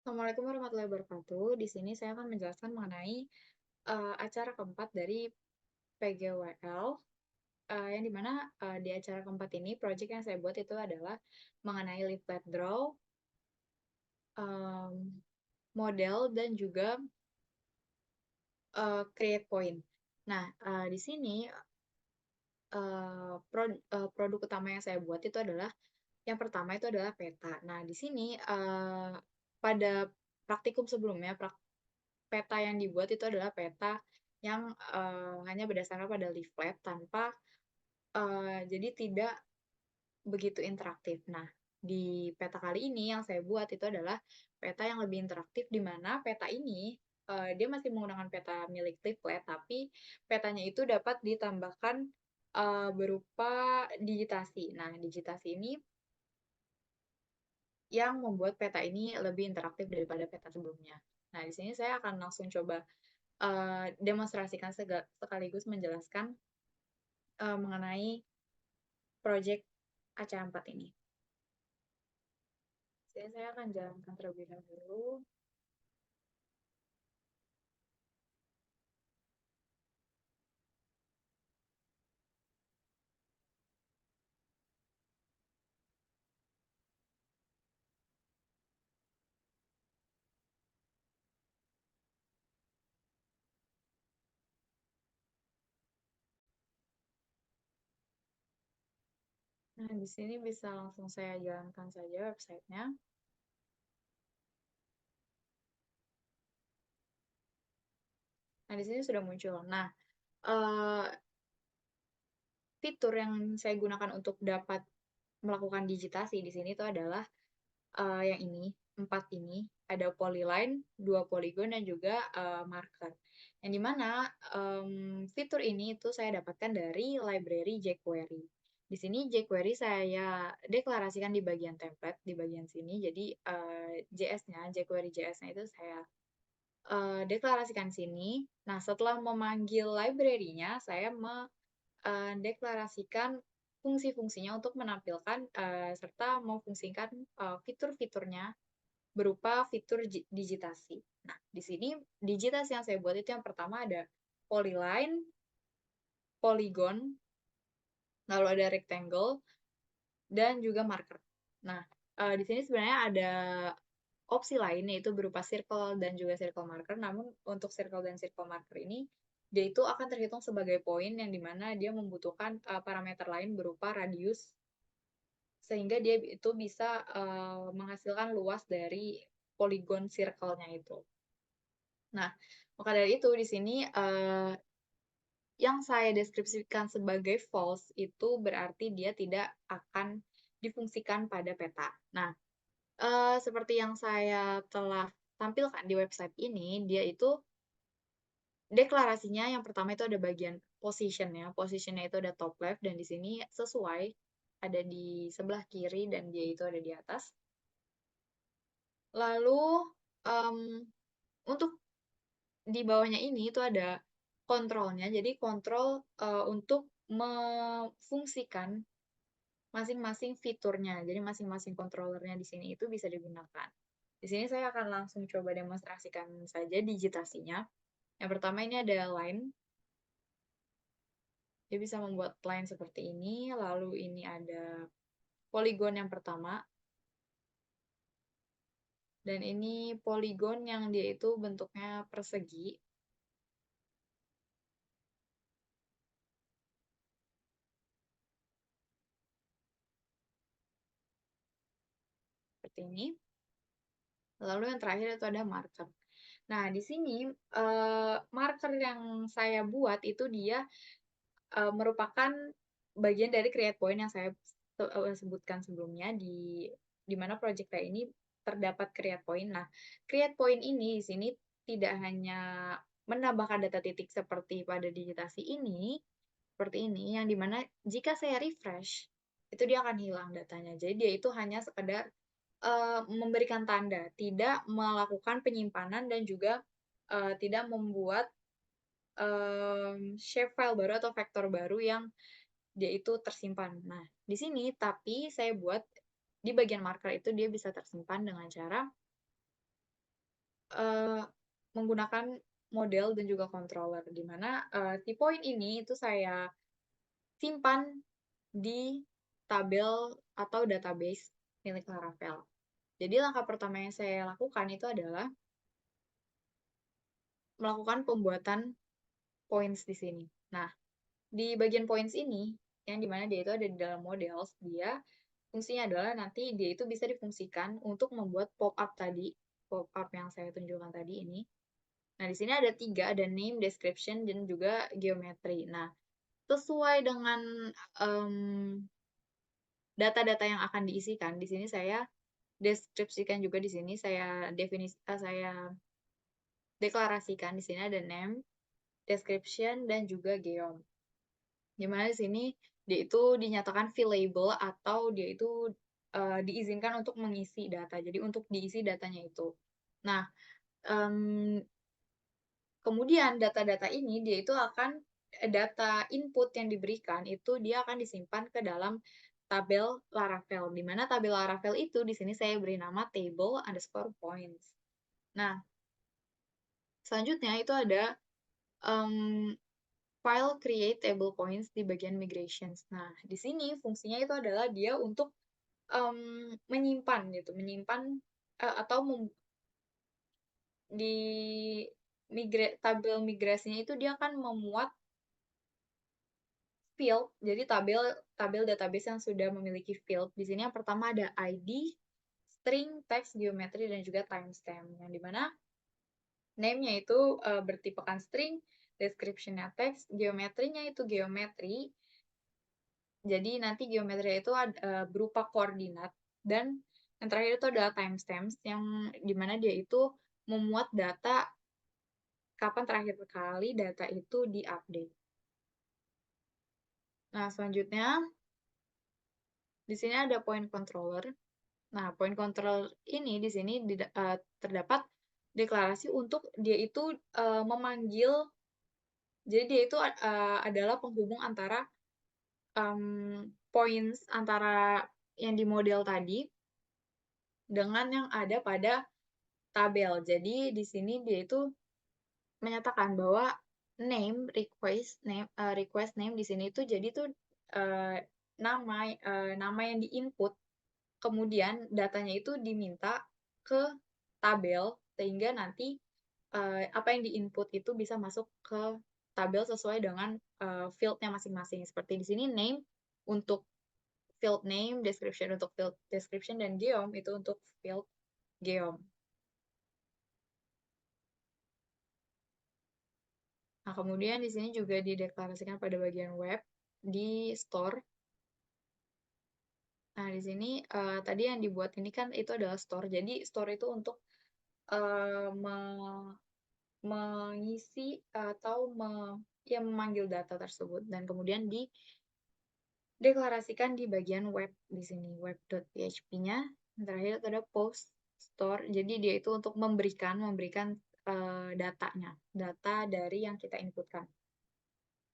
Assalamualaikum warahmatullahi wabarakatuh. Di sini saya akan menjelaskan mengenai acara keempat dari PGWL, yang dimana di acara keempat ini, project yang saya buat itu adalah mengenai leaflet draw, em, model, dan juga create point. Nah, di sini produk utama yang saya buat itu adalah yang pertama itu adalah peta. Nah, di sini pada praktikum sebelumnya, peta yang dibuat itu adalah peta yang hanya berdasarkan pada leaflet tanpa jadi tidak begitu interaktif. Nah, di peta kali ini yang saya buat itu adalah peta yang lebih interaktif di mana peta ini dia masih menggunakan peta milik leaflet tapi petanya itu dapat ditambahkan berupa digitasi. Nah, digitasi ini yang membuat peta ini lebih interaktif daripada peta sebelumnya. Nah, di sini saya akan langsung coba demonstrasikan sekaligus menjelaskan mengenai project AC4 ini. Jadi saya akan jalankan terlebih dahulu. Nah, di sini bisa langsung saya jalankan saja websitenya. Nah, di sini sudah muncul. Nah, eh, fitur yang saya gunakan untuk dapat melakukan digitasi di sini itu adalah yang ini, 4 ini. Ada polyline, 2 polygon, dan juga marker. Yang dimana fitur ini itu saya dapatkan dari library jQuery. Di sini jQuery saya deklarasikan di bagian template, di bagian sini. Jadi JS-nya, jQuery JS-nya itu saya deklarasikan sini. Nah, setelah memanggil library-nya, saya mendeklarasikan fungsi-fungsinya untuk menampilkan serta memfungsikan fitur-fiturnya berupa fitur digitasi. Nah, di sini digitasi yang saya buat itu yang pertama ada polyline, polygon, lalu ada rectangle, dan juga marker. Nah, di sini sebenarnya ada opsi lain yaitu berupa circle dan juga circle marker. Namun untuk circle dan circle marker ini dia itu akan terhitung sebagai poin yang dimana dia membutuhkan parameter lain berupa radius sehingga dia itu bisa menghasilkan luas dari poligon circle-nya itu. Nah, maka dari itu di sini yang saya deskripsikan sebagai false itu berarti dia tidak akan difungsikan pada peta. Nah, seperti yang saya telah tampilkan di website ini, dia itu deklarasinya yang pertama itu ada bagian positionnya. Positionnya itu ada top left dan di sini sesuai ada di sebelah kiri dan dia itu ada di atas. Lalu um, untuk di bawahnya ini itu ada kontrolnya. Jadi kontrol untuk memfungsikan masing-masing fiturnya. Jadi masing-masing controllernya di sini itu bisa digunakan. Di sini saya akan langsung coba demonstrasikan saja digitasinya. Yang pertama ini ada line. Dia bisa membuat line seperti ini. Lalu ini ada polygon yang pertama. Dan ini polygon yang dia itu bentuknya persegi. Seperti ini. Lalu yang terakhir itu ada marker. Nah, di sini marker yang saya buat itu dia merupakan bagian dari create point yang saya sebutkan sebelumnya di mana project saya ini terdapat create point. Nah, create point ini di sini tidak hanya menambahkan data titik seperti pada digitasi ini, seperti ini, yang dimana jika saya refresh, itu dia akan hilang datanya. Jadi dia itu hanya sekedar memberikan tanda, tidak melakukan penyimpanan dan juga tidak membuat shape file baru atau vektor baru yang dia itu tersimpan. Nah, di sini tapi saya buat di bagian marker itu dia bisa tersimpan dengan cara menggunakan model dan juga controller, di mana si poin ini itu saya simpan di tabel atau database milik Laravel. Jadi langkah pertama yang saya lakukan itu adalah melakukan pembuatan points di sini. Nah, di bagian points ini, yang dimana dia itu ada di dalam models, dia fungsinya adalah nanti dia itu bisa difungsikan untuk membuat pop-up tadi, pop-up yang saya tunjukkan tadi ini. Nah, di sini ada 3, ada name, description, dan juga geometry. Nah, sesuai dengan data-data yang akan diisikan, di sini saya deskripsikan juga di sini, saya deklarasikan di sini ada name, description, dan juga geom. Dimana di sini dia itu dinyatakan fillable atau dia itu diizinkan untuk mengisi data. Jadi untuk diisi datanya itu. Nah, kemudian data-data ini dia itu akan data input yang diberikan itu dia akan disimpan ke dalam tabel Laravel. Di mana tabel Laravel itu di sini saya beri nama table underscore points. Nah, selanjutnya itu ada file create table points di bagian migrations. Nah, di sini fungsinya itu adalah dia untuk menyimpan gitu, menyimpan atau di tabel migrasinya itu dia akan memuat field. Jadi tabel database yang sudah memiliki field. Di sini yang pertama ada ID, string, text, geometry, dan juga timestamp. Yang dimana name-nya itu bertipekan string, description-nya text, geometrinya itu geometri. Jadi nanti geometri itu berupa koordinat, dan yang terakhir itu adalah timestamps yang dimana dia itu memuat data kapan terakhir kali data itu diupdate. Nah, selanjutnya di sini ada point controller. Nah, point controller ini di sini terdapat deklarasi untuk dia itu memanggil, jadi dia itu adalah penghubung antara points antara yang di model tadi dengan yang ada pada tabel. Jadi di sini dia itu menyatakan bahwa request name di sini itu jadi tuh nama yang diinput, kemudian datanya itu diminta ke tabel sehingga nanti apa yang diinput itu bisa masuk ke tabel sesuai dengan field-nya masing-masing. Seperti di sini name untuk field name, description untuk field description, dan geom itu untuk field geom. Nah, kemudian di sini juga dideklarasikan pada bagian web di store. Nah, di sini tadi yang dibuat ini kan itu adalah store. Jadi store itu untuk mengisi atau memanggil data tersebut, dan kemudian dideklarasikan di bagian web di sini, web.php-nya. Terakhir itu ada post store. Jadi dia itu untuk memberikan datanya, data dari yang kita inputkan,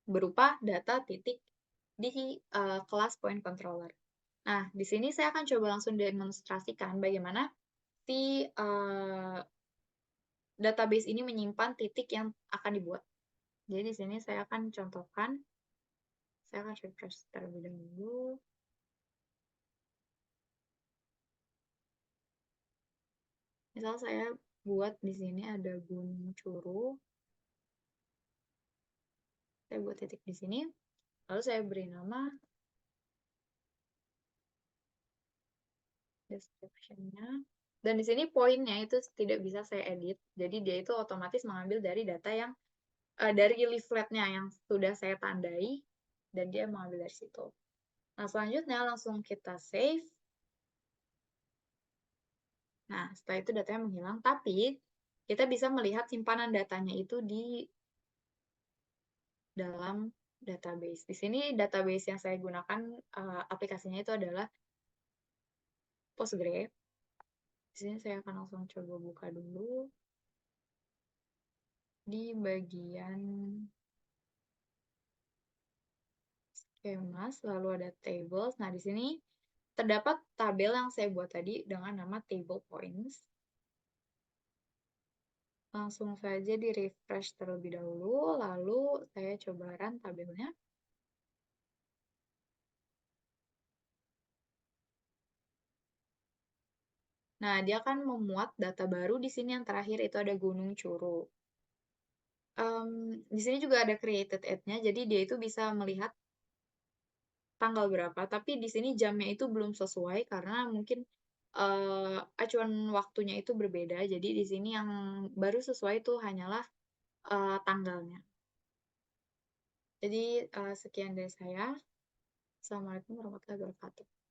berupa data titik di kelas point controller. Nah, di sini saya akan coba langsung demonstrasikan bagaimana si database ini menyimpan titik yang akan dibuat. Jadi di sini saya akan contohkan, saya akan refresh terlebih dahulu. Misal saya buat di sini ada Gunung Curug, saya buat titik di sini, lalu saya beri nama description-nya, dan di sini poinnya itu tidak bisa saya edit, jadi dia itu otomatis mengambil dari data yang dari leaflet-nya yang sudah saya tandai, dan dia mengambil dari situ. Nah, selanjutnya langsung kita save. Nah, setelah itu datanya menghilang, tapi kita bisa melihat simpanan datanya itu di dalam database. Di sini database yang saya gunakan aplikasinya itu adalah Postgre. Di sini saya akan langsung coba buka dulu di bagian schemas, lalu ada tables. Nah, di sini terdapat tabel yang saya buat tadi dengan nama table points. Langsung saja di-refresh terlebih dahulu, lalu saya coba run tabelnya. Nah, dia akan memuat data baru di sini yang terakhir itu ada Gunung Curug. Di sini juga ada created ad-nya, jadi dia itu bisa melihat tanggal berapa, tapi di sini jamnya itu belum sesuai karena mungkin, acuan waktunya itu berbeda. Jadi di sini yang baru sesuai itu hanyalah, tanggalnya. Jadi, sekian dari saya. Assalamualaikum warahmatullahi wabarakatuh.